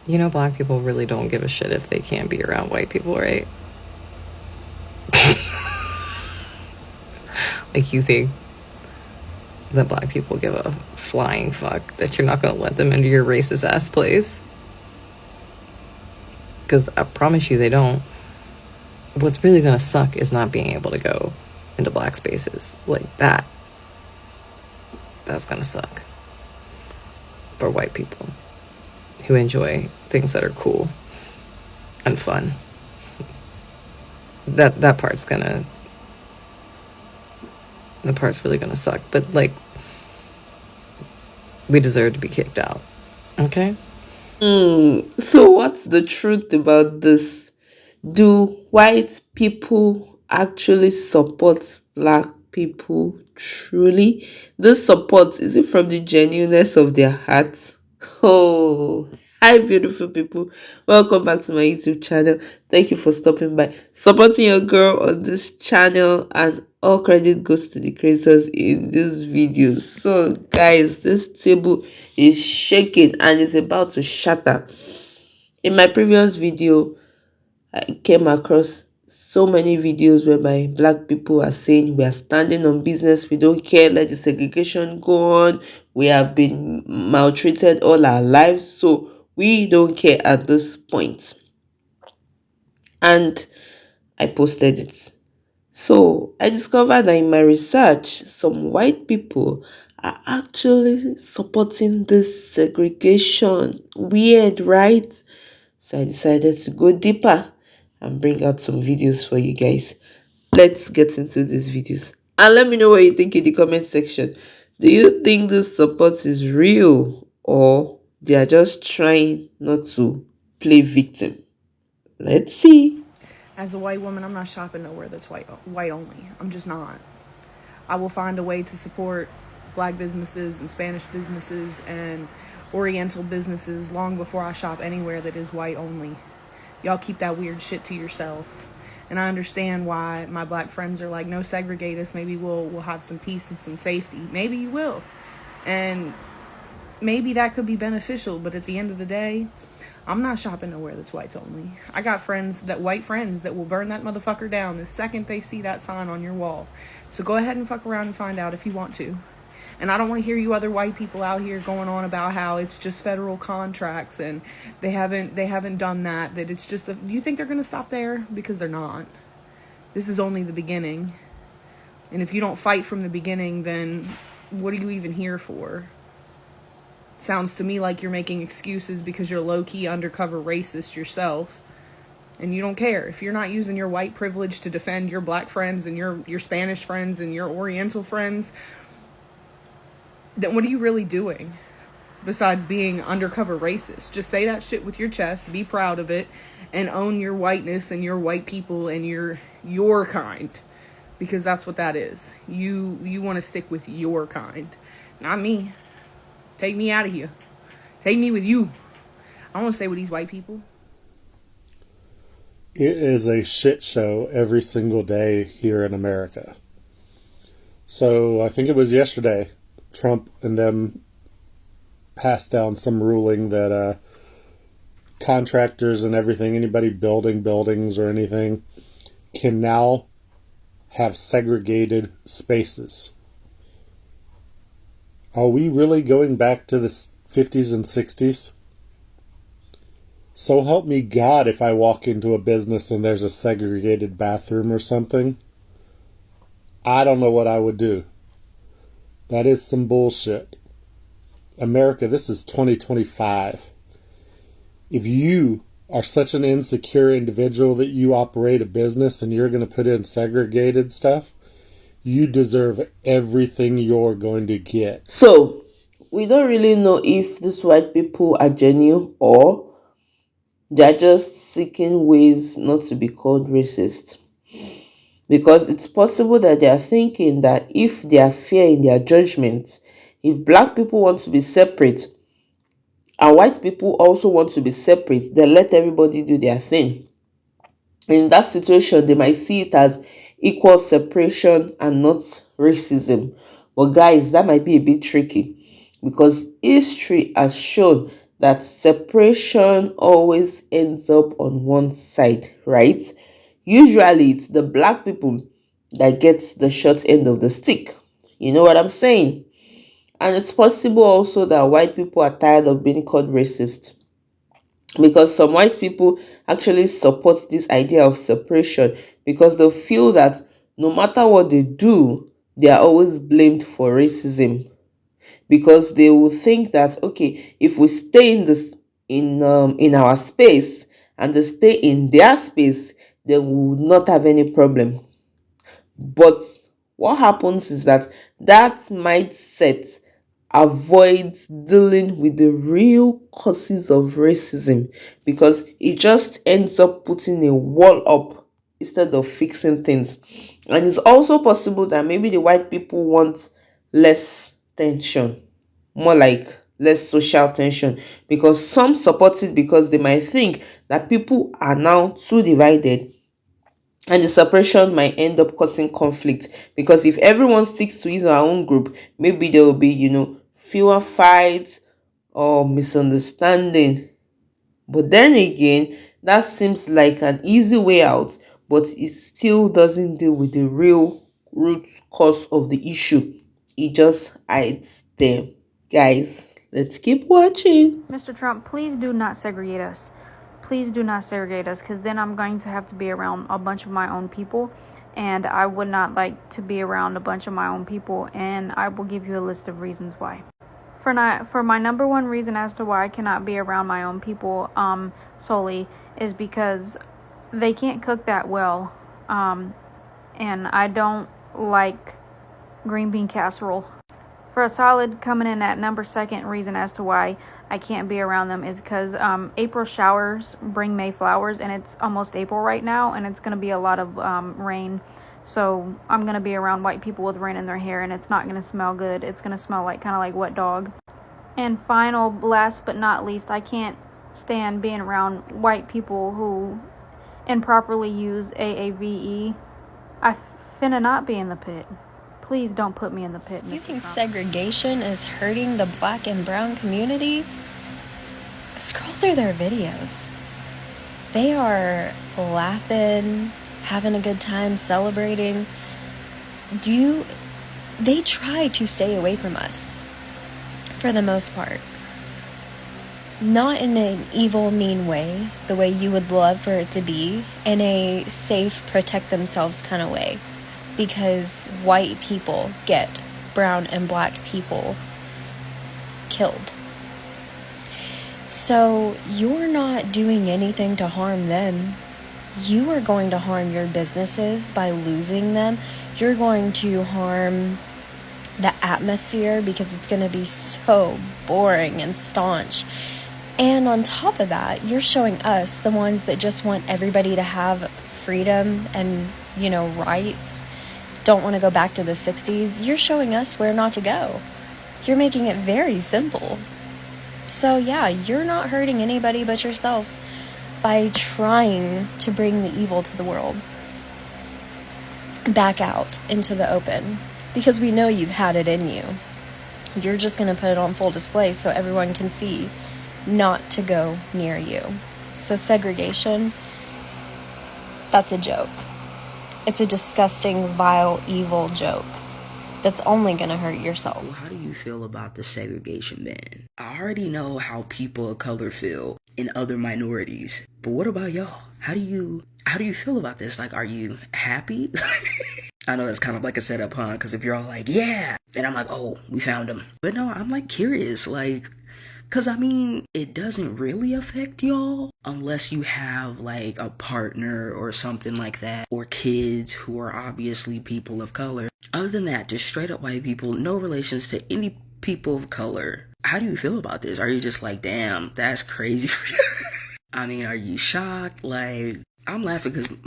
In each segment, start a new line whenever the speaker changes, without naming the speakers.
You know, black people really don't give a shit if they can't be around white people, right? Like, you think that black people give a flying fuck that you're not gonna let them into your racist ass place? Because I promise you they don't. What's really gonna suck is not being able to go into black spaces like that. That's gonna suck for white people who enjoy things that are cool and fun. That part's gonna that part's really gonna suck. But like, we deserve to be kicked out. Okay?
So what's the truth about this? Do white people actually support black people truly? This support, is it from the genuineness of their hearts? Oh, hi, beautiful people. Welcome back to my YouTube channel. Thank you for stopping by, supporting your girl on this channel, and all credit goes to the creators in this video. So, guys, this table is shaking and it's about to shatter. In my previous video, I came across so many videos whereby black people are saying we are standing on business, we don't care, let the segregation go on, we have been maltreated all our lives, so we don't care at this point. And I posted it. So I discovered that in my research, some white people are actually supporting this segregation. Weird, right? So I decided to go deeper and bring out some videos for you guys. Let's get into these videos. And let me know what you think in the comment section. Do you think this support is real, or they are just trying not to play victim? Let's see.
As a white woman, I'm not shopping nowhere that's white only. I'm just not. I will find a way to support black businesses and Spanish businesses and oriental businesses long before I shop anywhere that is white only. Y'all keep that weird shit to yourself. And I understand why my black friends are like, no, segregate us. Maybe we'll have some peace and some safety. Maybe you will. And maybe that could be beneficial, but at the end of the day, I'm not shopping nowhere that's whites only. I got white friends that will burn that motherfucker down the second they see that sign on your wall. So go ahead and fuck around and find out if you want to. And I don't want to hear you other white people out here going on about how it's just federal contracts and they haven't done that. That it's just you think they're gonna stop there? Because they're not. This is only the beginning. And if you don't fight from the beginning, then what are you even here for? Sounds to me like you're making excuses because you're low-key undercover racist yourself. And you don't care. If you're not using your white privilege to defend your black friends and your Spanish friends and your Oriental friends, then what are you really doing besides being undercover racist? Just say that shit with your chest, be proud of it, and own your whiteness and your white people and your kind. Because that's what that is. You want to stick with your kind. Not me. Take me out of here. Take me with you. I want to stay with these white people.
It is a shit show every single day here in America. So I think it was yesterday, Trump and them passed down some ruling that contractors and everything, anybody building buildings or anything, can now have segregated spaces. Are we really going back to the 50s and 60s? So help me God if I walk into a business and there's a segregated bathroom or something. I don't know what I would do. That is some bullshit. America, this is 2025. If you are such an insecure individual that you operate a business and you're going to put in segregated stuff, you deserve everything you're going to get.
So we don't really know if these white people are genuine or they're just seeking ways not to be called racist. Because it's possible that they are thinking that if they are fair in their judgment, if black people want to be separate and white people also want to be separate, then let everybody do their thing. In that situation, they might see it as equal separation and not racism. But guys, that might be a bit tricky because history has shown that separation always ends up on one side, right? Usually it's the black people that gets the short end of the stick. You know what I'm saying? And it's possible also that white people are tired of being called racist, because some white people actually support this idea of separation because they feel that no matter what they do, they are always blamed for racism, because they will think that, okay, if we stay in this in our space and they stay in their space, they will not have any problem. But what happens is that that mindset avoids dealing with the real causes of racism, because it just ends up putting a wall up instead of fixing things. And it's also possible that maybe the white people want less tension, more like less social tension, because some support it because they might think that people are now too divided and the separation might end up causing conflict, because if everyone sticks to his or her own group, maybe there will be, fewer fights or misunderstanding. But then again, that seems like an easy way out, but it still doesn't deal with the real root cause of the issue. It just hides them. Guys, let's keep watching.
Mr. Trump, please do not segregate us. Please do not segregate us, because then I'm going to have to be around a bunch of my own people, and I would not like to be around a bunch of my own people, and I will give you a list of reasons why. For my number one reason as to why I cannot be around my own people solely is because they can't cook that well, and I don't like green bean casserole. For a solid coming in at number second reason as to why I can't be around them is because April showers bring May flowers, and it's almost April right now, and it's going to be a lot of rain. So I'm going to be around white people with rain in their hair, and it's not going to smell good. It's going to smell like kind of like wet dog. And final, last but not least, I can't stand being around white people who improperly use AAVE. I finna not be in the pit. Please don't put me in the pit.
You
Mr.
think
Trump.
segregation is hurting the black and brown community? Scroll through their videos. They are laughing, having a good time, celebrating. They try to stay away from us, for the most part. Not in an evil, mean way, the way you would love for it to be, in a safe, protect themselves kind of way. Because white people get brown and black people killed. So you're not doing anything to harm them. You are going to harm your businesses by losing them. You're going to harm the atmosphere because it's going to be so boring and staunch. And on top of that, you're showing us, the ones that just want everybody to have freedom and, rights, don't want to go back to the 60s, you're showing us where not to go. You're making it very simple. So yeah, you're not hurting anybody but yourselves by trying to bring the evil to the world back out into the open, because we know you've had it in you. You're just going to put it on full display so everyone can see not to go near you. So segregation, that's a joke. It's a disgusting, vile, evil joke that's only going to hurt yourselves.
How do you feel about the segregation ban? I already know how people of color feel in other minorities, but what about y'all? How do you feel about this? Like, are you happy? I know that's kind of like a setup, huh? Because if you're all like, yeah, then I'm like, oh, we found him. But no, I'm like curious, like, because it doesn't really affect y'all unless you have like a partner or something like that, or kids who are obviously people of color. Other than that, just straight up white people, no relations to any people of color. How do you feel about this? Are you just like, damn, that's crazy for you? Are you shocked? Like, I'm laughing because me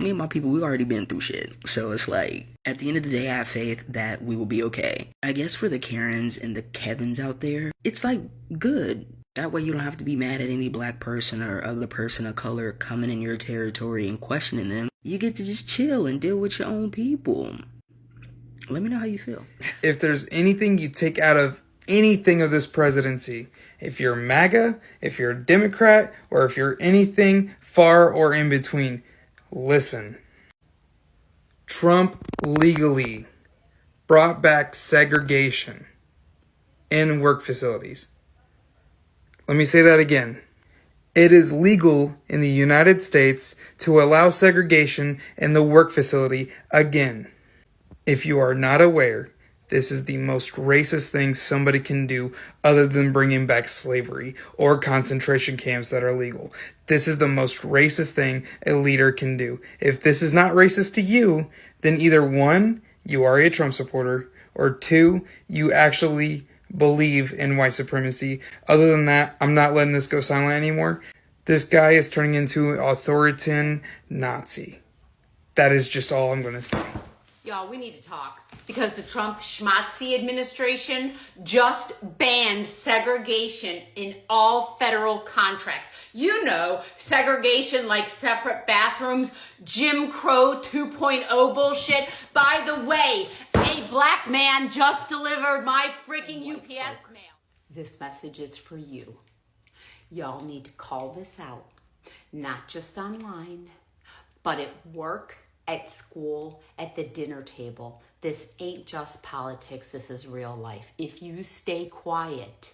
and my people, we've already been through shit. So it's like, at the end of the day, I have faith that we will be okay. I guess for the Karens and the Kevins out there, it's like good. That way you don't have to be mad at any black person or other person of color coming in your territory and questioning them. You get to just chill and deal with your own people. Let me know how you feel.
If there's anything you take out of anything of this presidency. If you're MAGA, if you're a Democrat, or if you're anything far or in between, listen. Trump legally brought back segregation in work facilities. Let me say that again. It is legal in the United States to allow segregation in the work facility again. If you are not aware, this is the most racist thing somebody can do other than bringing back slavery or concentration camps that are legal. This is the most racist thing a leader can do. If this is not racist to you, then either one, you are a Trump supporter, or two, you actually believe in white supremacy. Other than that, I'm not letting this go silent anymore. This guy is turning into an authoritarian Nazi. That is just all I'm going to say.
Y'all, we need to talk because the Trump schmatzi administration just banned segregation in all federal contracts. You know, segregation like separate bathrooms, Jim Crow 2.0 bullshit. By the way, a black man just delivered my freaking UPS mail. This message is for you. Y'all need to call this out, not just online, but at work, at school, at the dinner table. This ain't just politics, this is real life. If you stay quiet,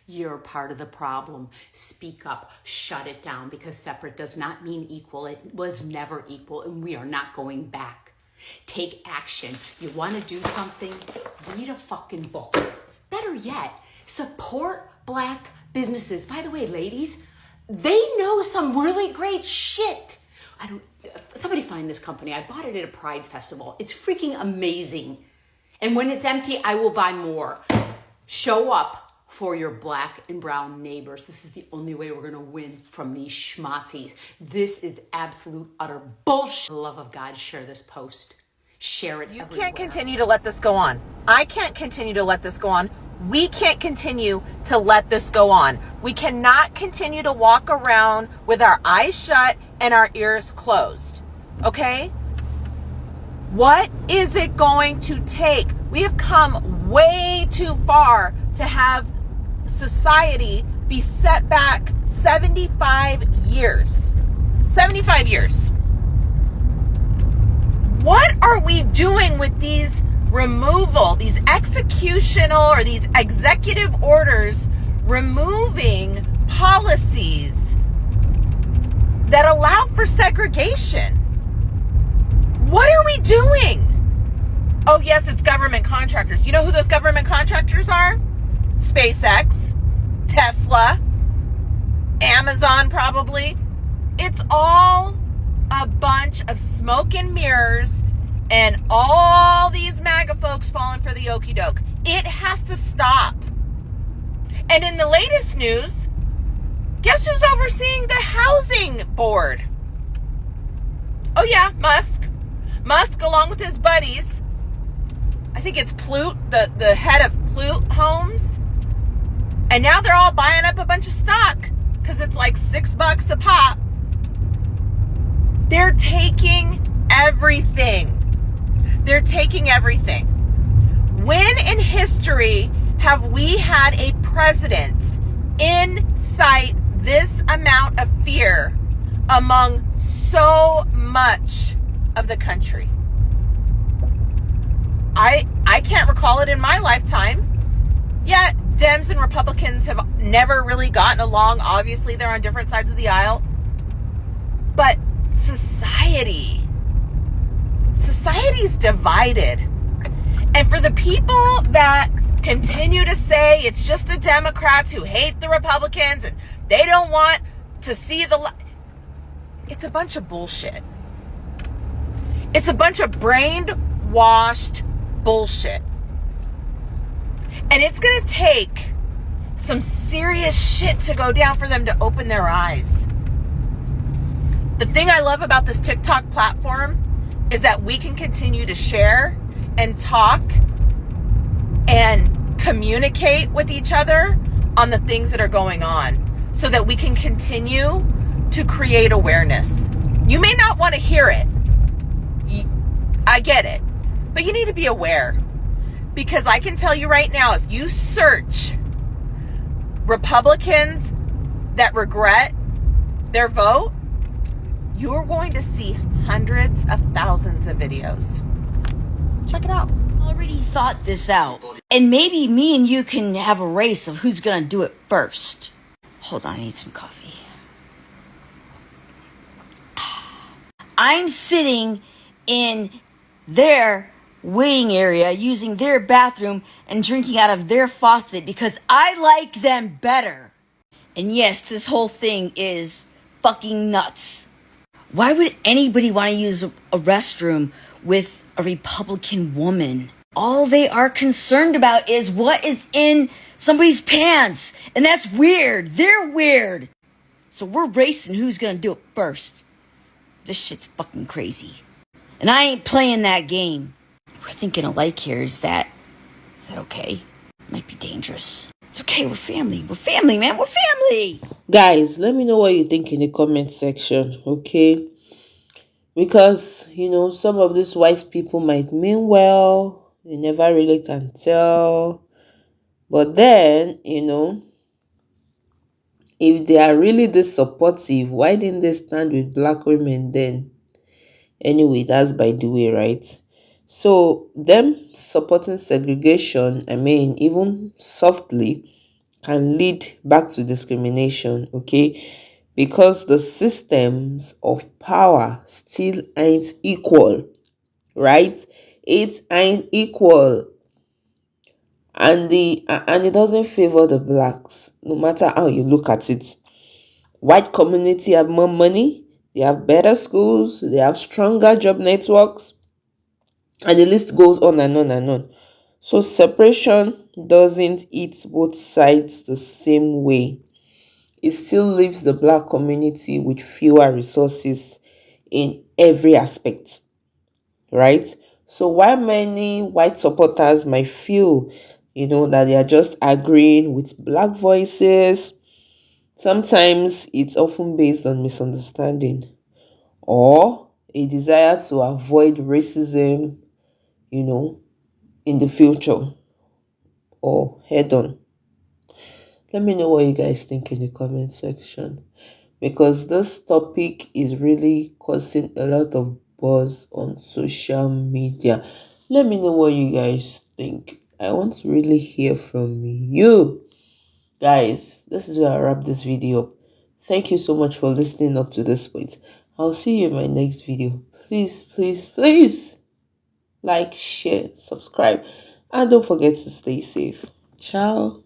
you're part of the problem. Speak up, shut it down, because separate does not mean equal. It was never equal, and we are not going back. Take action. You want to do something? Read a fucking book. Better yet, support black businesses. By the way, ladies, they know some really great shit. Somebody find this company. I bought it at a Pride festival. It's freaking amazing. And when it's empty, I will buy more. Show up for your black and brown neighbors. This is the only way we're going to win from these schmatzis. This is absolute, utter bullshit. For the love of God, share this post. Share it everywhere.
You can't continue to let this go on. I can't continue to let this go on. We can't continue to let this go on. We cannot continue to walk around with our eyes shut and our ears closed. Okay? What is it going to take? We have come way too far to have society be set back 75 years. 75 years. What are we doing with these these executional or these executive orders removing policies that allow for segregation? What are we doing? Oh, yes, it's government contractors. You know who those government contractors are? SpaceX, Tesla, Amazon, probably. It's all a bunch of smoke and mirrors and all these MAGA folks falling for the okie doke. It has to stop. And in the latest news, guess who's overseeing the housing board? Oh yeah, Musk. Musk, along with his buddies. I think it's Plute, the head of Plute Homes. And now they're all buying up a bunch of stock because it's like $6 a pop. They're taking everything. They're taking everything. When in history have we had a president incite this amount of fear among so much of the country? I can't recall it in my lifetime. Yet Dems and Republicans have never really gotten along. Obviously, they're on different sides of the aisle. But society's divided. And for the people that continue to say it's just the Democrats who hate the Republicans and they don't want to see it's a bunch of bullshit. It's a bunch of brainwashed bullshit. And it's going to take some serious shit to go down for them to open their eyes. The thing I love about this TikTok platform is that we can continue to share and talk and communicate with each other on the things that are going on so that we can continue to create awareness. You may not want to hear it. I get it. But you need to be aware. Because I can tell you right now, if you search Republicans that regret their vote, you're going to see hundreds of thousands of videos. Check it out.
Already thought this out. And maybe me and you can have a race of who's gonna do it first. Hold on, I need some coffee. I'm sitting in their waiting area using their bathroom and drinking out of their faucet because I like them better. And yes, this whole thing is fucking nuts. Why would anybody want to use a restroom with a Republican woman? All they are concerned about is what is in somebody's pants. And that's weird. They're weird. So we're racing who's gonna do it first. This shit's fucking crazy. And I ain't playing that game. We're thinking alike here. Is that okay? Might be dangerous. It's okay, we're family. We're family, man. We're family.
Guys, let me know what you think in the comment section, okay? Because, some of these wise people might mean well. You never really can tell. But then, if they are really this supportive, why didn't they stand with black women then? Anyway, that's by the way, right? So, them supporting segregation, even softly, can lead back to discrimination, okay? Because the systems of power still ain't equal, right? It ain't equal. And it doesn't favor the blacks, no matter how you look at it. White community have more money, they have better schools, they have stronger job networks, and the list goes on and on and on. So separation doesn't eat both sides the same way. It still leaves the black community with fewer resources in every aspect, right? So while many white supporters might feel, that they are just agreeing with black voices, sometimes it's often based on misunderstanding or a desire to avoid racism, you know, in the future or head on. Let me know what you guys think in the comment section, because this topic is really causing a lot of buzz on social media. Let me know what you guys think. I want to really hear from you. Guys, this is where I wrap this video up. Thank you so much for listening up to this point. I'll see you in my next video. Please, please, please like, share, subscribe, and don't forget to stay safe. Ciao.